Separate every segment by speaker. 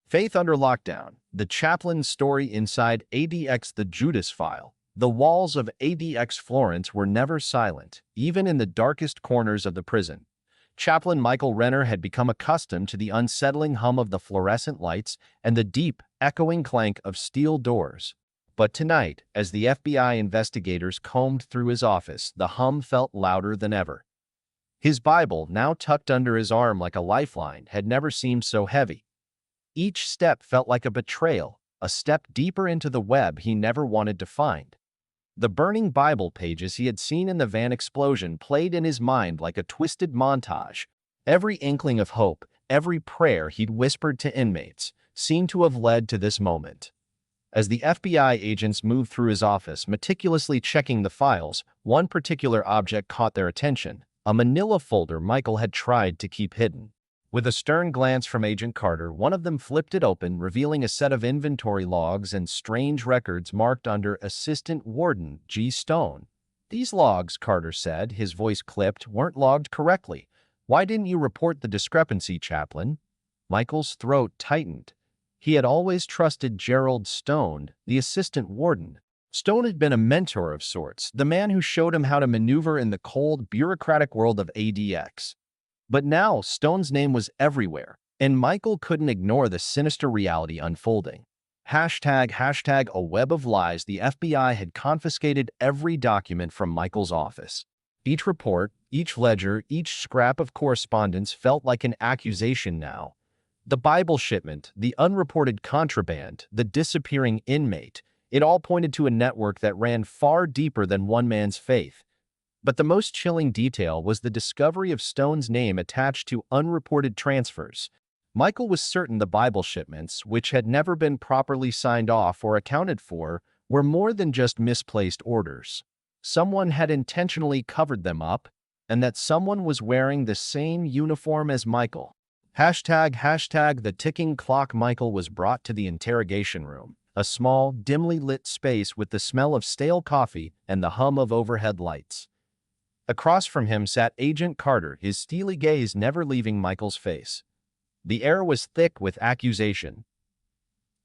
Speaker 1: Faith Under Lockdown, the Chaplain's story inside ADX the Judas file. The walls of ADX Florence were never silent, even in the darkest corners of the prison. Chaplain Michael Renner had become accustomed to the unsettling hum of the fluorescent lights and the deep, echoing clank of steel doors. But tonight, as the FBI investigators combed through his office, the hum felt louder than ever. His Bible, now tucked under his arm like a lifeline, had never seemed so heavy. Each step felt like a betrayal, a step deeper into the web he never wanted to find. The burning Bible pages he had seen in the van explosion played in his mind like a twisted montage. Every inkling of hope, every prayer he'd whispered to inmates, seemed to have led to this moment. As the FBI agents moved through his office, meticulously checking the files, one particular object caught their attention, a manila folder Michael had tried to keep hidden. With a stern glance from Agent Carter, one of them flipped it open, revealing a set of inventory logs and strange records marked under Assistant Warden G. Stone. "These logs," Carter said, his voice clipped, "weren't logged correctly. Why didn't you report the discrepancy, Chaplain?" Michael's throat tightened. He had always trusted Gerald Stone, the Assistant Warden. Stone had been a mentor of sorts, the man who showed him how to maneuver in the cold, bureaucratic world of ADX. But now Stone's name was everywhere, and Michael couldn't ignore the sinister reality unfolding. Hashtag a web of lies. The FBI had confiscated every document from Michael's office. Each report, each ledger, each scrap of correspondence felt like an accusation now. The Bible shipment, the unreported contraband, the disappearing inmate, it all pointed to a network that ran far deeper than one man's faith. But the most chilling detail was the discovery of Stone's name attached to unreported transfers. Michael was certain the Bible shipments, which had never been properly signed off or accounted for, were more than just misplaced orders. Someone had intentionally covered them up, and that someone was wearing the same uniform as Michael. Hashtag the ticking clock. Michael was brought to the interrogation room, a small, dimly lit space with the smell of stale coffee and the hum of overhead lights. Across from him sat Agent Carter, his steely gaze never leaving Michael's face. The air was thick with accusation.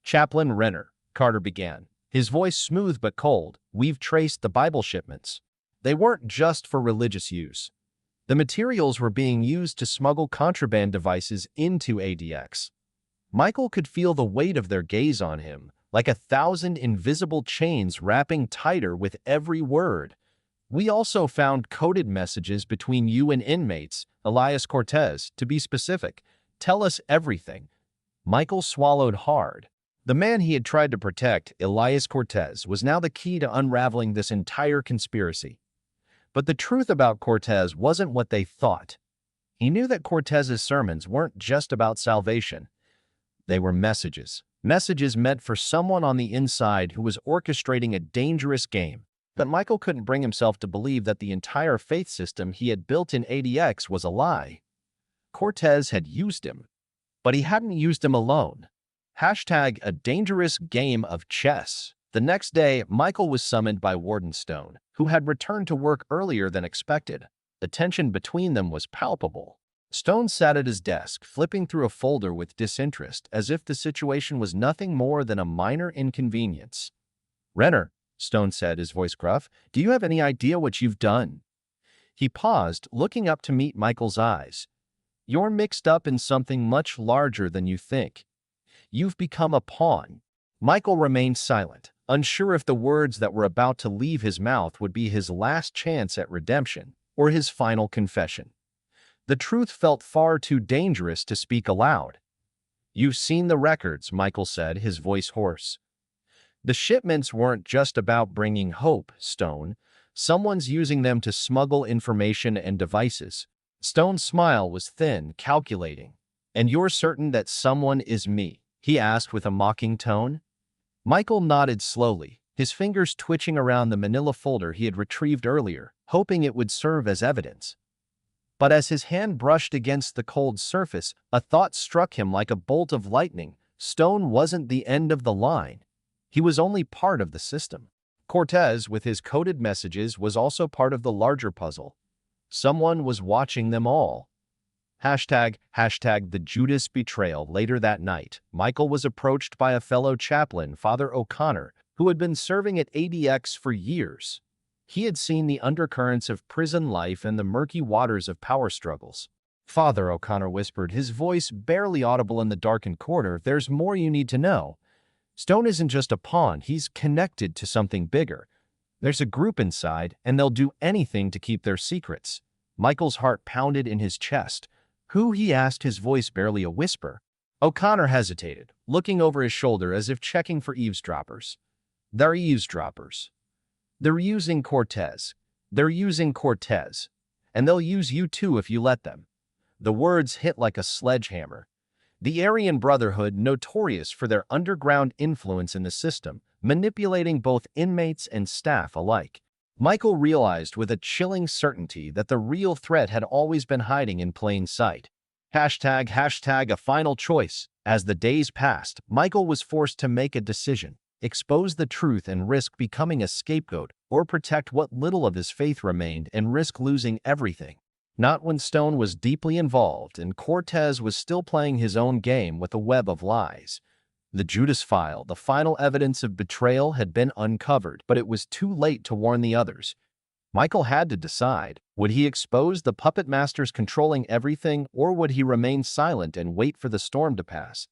Speaker 1: "Chaplain Renner," Carter began, his voice smooth but cold, "we've traced the Bible shipments. They weren't just for religious use. The materials were being used to smuggle contraband devices into ADX." Michael could feel the weight of their gaze on him, like 1,000 invisible chains wrapping tighter with every word. "We also found coded messages between you and inmates, Elias Cortez, to be specific. Tell us everything." Michael swallowed hard. The man he had tried to protect, Elias Cortez, was now the key to unraveling this entire conspiracy. But the truth about Cortez wasn't what they thought. He knew that Cortez's sermons weren't just about salvation. They were messages. Messages meant for someone on the inside who was orchestrating a dangerous game. But Michael couldn't bring himself to believe that the entire faith system he had built in ADX was a lie. Cortez had used him, but he hadn't used him alone. A dangerous game of chess. The next day, Michael was summoned by Warden Stone, who had returned to work earlier than expected. The tension between them was palpable. Stone sat at his desk, flipping through a folder with disinterest, as if the situation was nothing more than a minor inconvenience. "Renner," Stone said, his voice gruff, "do you have any idea what you've done?" He paused, looking up to meet Michael's eyes. "You're mixed up in something much larger than you think. You've become a pawn." Michael remained silent, unsure if the words that were about to leave his mouth would be his last chance at redemption or his final confession. The truth felt far too dangerous to speak aloud. "You've seen the records," Michael said, his voice hoarse. "The shipments weren't just about bringing hope, Stone. Someone's using them to smuggle information and devices." Stone's smile was thin, calculating. "And you're certain that someone is me?" he asked with a mocking tone. Michael nodded slowly, his fingers twitching around the manila folder he had retrieved earlier, hoping it would serve as evidence. But as his hand brushed against the cold surface, a thought struck him like a bolt of lightning. Stone wasn't the end of the line. He was only part of the system. Cortez, with his coded messages, was also part of the larger puzzle. Someone was watching them all. Hashtag the Judas betrayal. Later that night, Michael was approached by a fellow chaplain, Father O'Connor, who had been serving at ADX for years. He had seen the undercurrents of prison life and the murky waters of power struggles. Father O'Connor whispered, his voice barely audible in the darkened corridor, "There's more you need to know. Stone isn't just a pawn, he's connected to something bigger. There's a group inside, and they'll do anything to keep their secrets." Michael's heart pounded in his chest. "Who?" he asked, his voice barely a whisper. O'Connor hesitated, looking over his shoulder as if checking for eavesdroppers. "They're eavesdroppers. They're using Cortez. They're using Cortez. And they'll use you too if you let them." The words hit like a sledgehammer. The Aryan Brotherhood, notorious for their underground influence in the system, manipulating both inmates and staff alike. Michael realized with a chilling certainty that the real threat had always been hiding in plain sight. Hashtag a final choice. As the days passed, Michael was forced to make a decision: expose the truth and risk becoming a scapegoat, or protect what little of his faith remained and risk losing everything. Not when Stone was deeply involved and Cortez was still playing his own game with a web of lies. The Judas file, the final evidence of betrayal, had been uncovered, but it was too late to warn the others. Michael had to decide. Would he expose the puppet masters controlling everything, or would he remain silent and wait for the storm to pass?